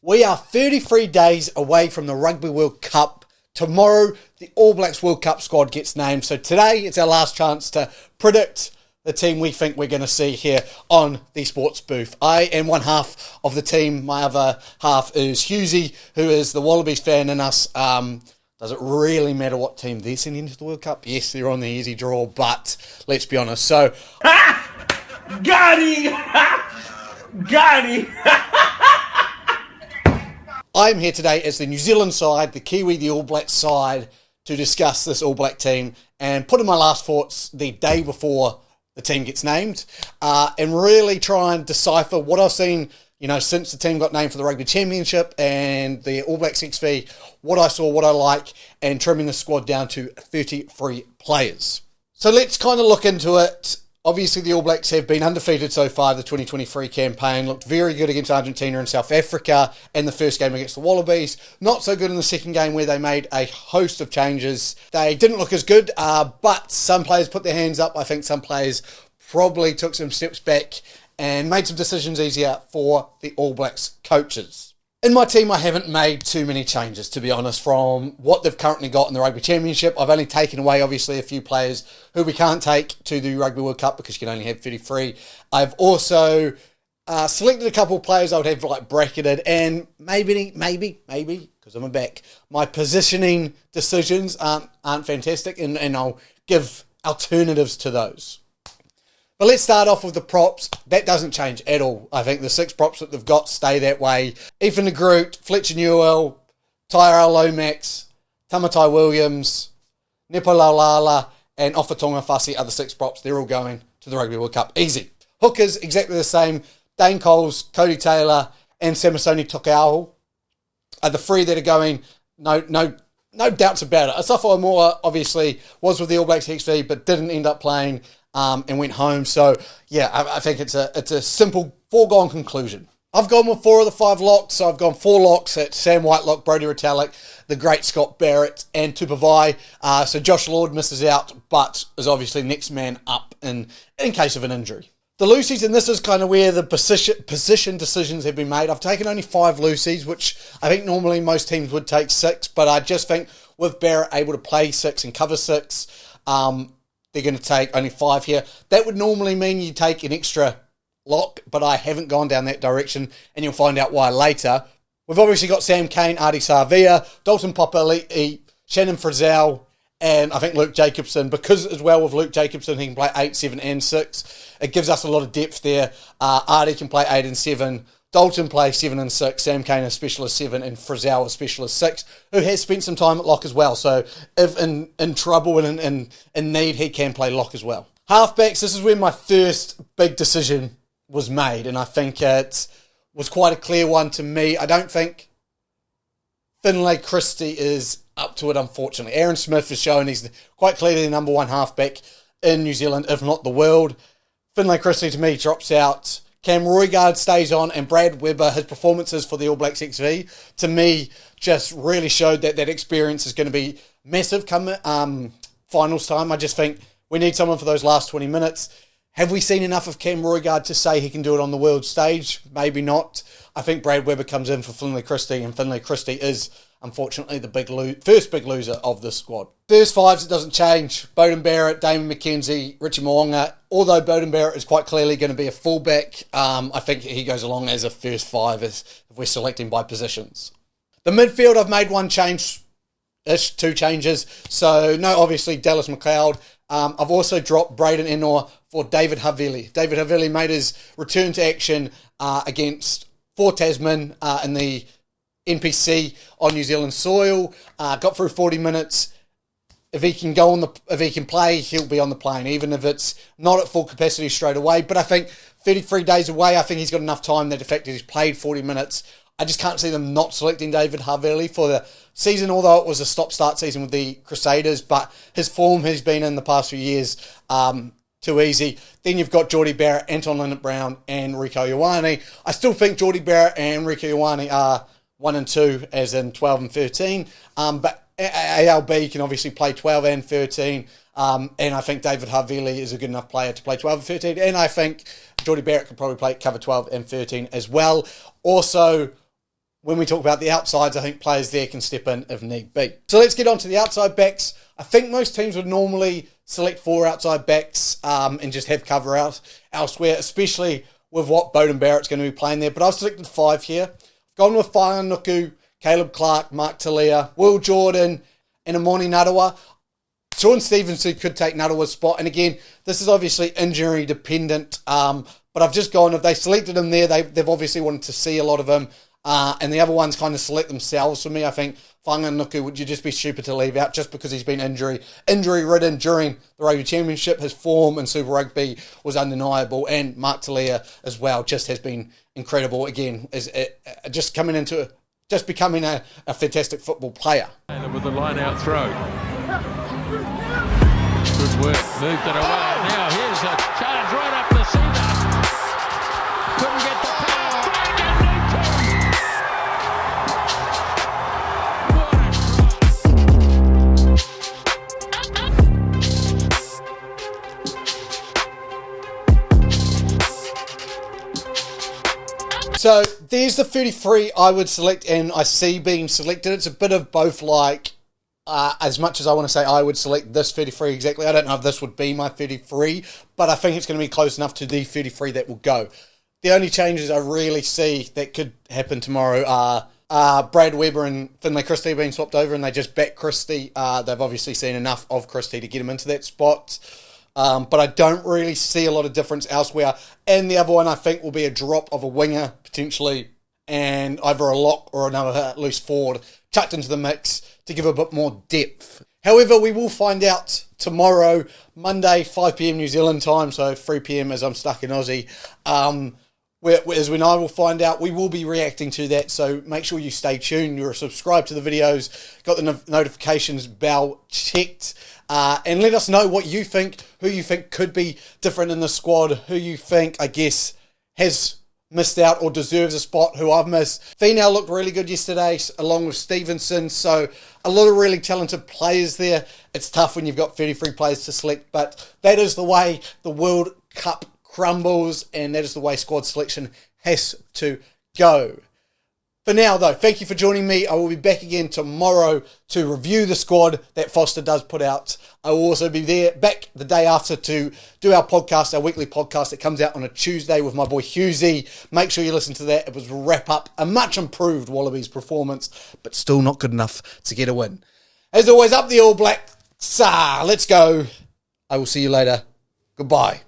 We are 33 days away from the Rugby World Cup. Tomorrow, the All Blacks World Cup squad gets named. So today, it's our last chance to predict the team we think we're going to see here on the sports booth. I am one half of the team. My other half is Hughesy, who is the Wallabies fan in us. Does it really matter what team they're sending into the World Cup? Yes, they're on the easy draw, but let's be honest. So, got him! Got him! I'm here today as the New Zealand side, the Kiwi, the All Black side, to discuss this All Black team and put in my last thoughts the day before the team gets named, and really try and decipher what I've seen, since the team got named for the Rugby Championship and the All Blacks XV, what I saw, what I like, and trimming the squad down to 33 players. So let's kind of look into it. Obviously, the All Blacks have been undefeated so far. The 2023 campaign looked very good against Argentina and South Africa in the first game against the Wallabies. Not so good in the second game where they made a host of changes. They didn't look as good, but some players put their hands up. I think some players probably took some steps back and made some decisions easier for the All Blacks coaches. In my team, I haven't made too many changes, to be honest, from what they've currently got in the Rugby Championship. I've only taken away, obviously, a few players who we can't take to the Rugby World Cup because you can only have 33. I've also selected a couple of players I would have bracketed, and maybe, because I'm a back, my positioning decisions aren't fantastic, and I'll give alternatives to those. But let's start off with the props. That doesn't change at all. I think the 6 props that they've got stay that way. Ethan de Groot, Fletcher Newell, Tyrell Lomax, Tamatai Williams, Nepo Laulala, and Ofatonga Fasi are the 6 props. They're all going to the Rugby World Cup. Easy. Hookers, exactly the same. Dane Coles, Cody Taylor, and Samisoni Tokeaho are the 3 that are going. No doubts about it. Asafa Moa, obviously, was with the All Blacks XV, but didn't end up playing and went home. So, yeah, I think it's a simple foregone conclusion. I've gone with 4 of the 5 locks. So I've gone 4 locks at Sam Whitelock, Brodie Retallick, the great Scott Barrett, and Tupavai. So Josh Lord misses out, but is obviously next man up in case of an injury. The loosies, and this is kind of where the position decisions have been made. I've taken only 5 loosies, which I think normally most teams would take 6, but I just think with Barrett able to play 6 and cover 6, they're going to take only 5 here. That would normally mean you take an extra lock, but I haven't gone down that direction, and you'll find out why later. We've obviously got Sam Cane, Artie Savia, Dalton Papali'i, Shannon Frizzell, and I think Luke Jacobson. Because as well with Luke Jacobson, he can play 8, 7 and 6. It gives us a lot of depth there. Artie can play 8 and 7. Dalton plays 7 and 6, Sam Cane a specialist 7, and Frizzell a specialist 6, who has spent some time at lock as well. So if in trouble and in need, he can play lock as well. Halfbacks, this is where my first big decision was made, and I think it was quite a clear one to me. I don't think Finlay Christie is up to it, unfortunately. Aaron Smith has shown he's quite clearly the number 1 halfback in New Zealand, if not the world. Finlay Christie, to me, drops out. Cam Roigard stays on, and Brad Weber, his performances for the All Blacks XV, to me, just really showed that experience is going to be massive come finals time. I just think we need someone for those last 20 minutes. Have we seen enough of Cam Roigard to say he can do it on the world stage? Maybe not. I think Brad Weber comes in for Finlay Christie, and Finlay Christie is, unfortunately, the first big loser of this squad. First 5s, it doesn't change. Beauden Barrett, Damon McKenzie, Richie Mo'unga. Although Beauden Barrett is quite clearly going to be a fullback, I think he goes along as a first 5 if we're selecting by positions. The midfield, I've made 1 change-ish, 2 changes. So, no, obviously, Dallas McLeod. I've also dropped Braden Ennor for David Havili. David Havili made his return to action for Tasman in the NPC on New Zealand soil. Got through 40 minutes. If he can play, he'll be on the plane, even if it's not at full capacity straight away. But I think 33 days away, I think he's got enough time that the fact that he's played 40 minutes, I just can't see them not selecting David Havili for the season, although it was a stop-start season with the Crusaders. But his form has been in the past few years too easy. Then you've got Geordie Barrett, Anton Linnett-Brown, and Rico Ioane. I still think Geordie Barrett and Rico Ioane are 1 and 2, as in 12 and 13. But ALB can obviously play 12 and 13. And I think David Havili is a good enough player to play 12 and 13. And I think Geordie Barrett could probably cover 12 and 13 as well. Also, when we talk about the outsides, I think players there can step in if need be. So let's get on to the outside backs. I think most teams would normally select 4 outside backs and just have cover out elsewhere, especially with what Beauden Barrett's going to be playing there. But I've selected 5 here. I've gone with Whanganuku, Caleb Clark, Mark Talia, Will Jordan, and Amoni Narawa. Sean Stevenson could take Narawa's spot. And again, this is obviously injury dependent. But I've just gone, if they selected him there, they've obviously wanted to see a lot of him. And the other ones kind of select themselves for me. I think Whanganuku, would you just be stupid to leave out just because he's been injury-ridden during the Rugby Championship. His form in Super Rugby was undeniable. And Mark Talia as well just has been incredible. Again, just becoming a fantastic football player. With the line-out throw. Good work. Moved it away. Now here's a charge right up the centre. Couldn't get the power. So there's the 33 I would select and I see being selected. It's a bit of both, like, as much as I want to say I would select this 33 exactly, I don't know if this would be my 33, but I think it's going to be close enough to the 33 that will go. The only changes I really see that could happen tomorrow are Brad Weber and Finlay Christie being swapped over and they just back Christie. They've obviously seen enough of Christie to get him into that spot. But I don't really see a lot of difference elsewhere. And the other one I think will be a drop of a winger, potentially, and either a lock or another loose forward chucked into the mix to give a bit more depth. However, we will find out tomorrow, Monday, 5 p.m. New Zealand time, so 3 p.m. as I'm stuck in Aussie, as when I will find out. We will be reacting to that, so make sure you stay tuned. You're subscribed to the videos, got the notifications bell checked, and let us know what you think, who you think could be different in the squad, who you think, I guess, has missed out or deserves a spot, who I've missed. Finau looked really good yesterday, along with Stevenson, so a lot of really talented players there. It's tough when you've got 33 players to select, but that is the way the World Cup crumbles, and that is the way squad selection has to go. For now, though, thank you for joining me. I will be back again tomorrow to review the squad that Foster does put out. I will also be back the day after to do our podcast, our weekly podcast that comes out on a Tuesday with my boy Husey. Make sure you listen to that. It was a wrap up, a much improved Wallabies performance, but still not good enough to get a win. As always, up the All Blacks. Let's go. I will see you later. Goodbye.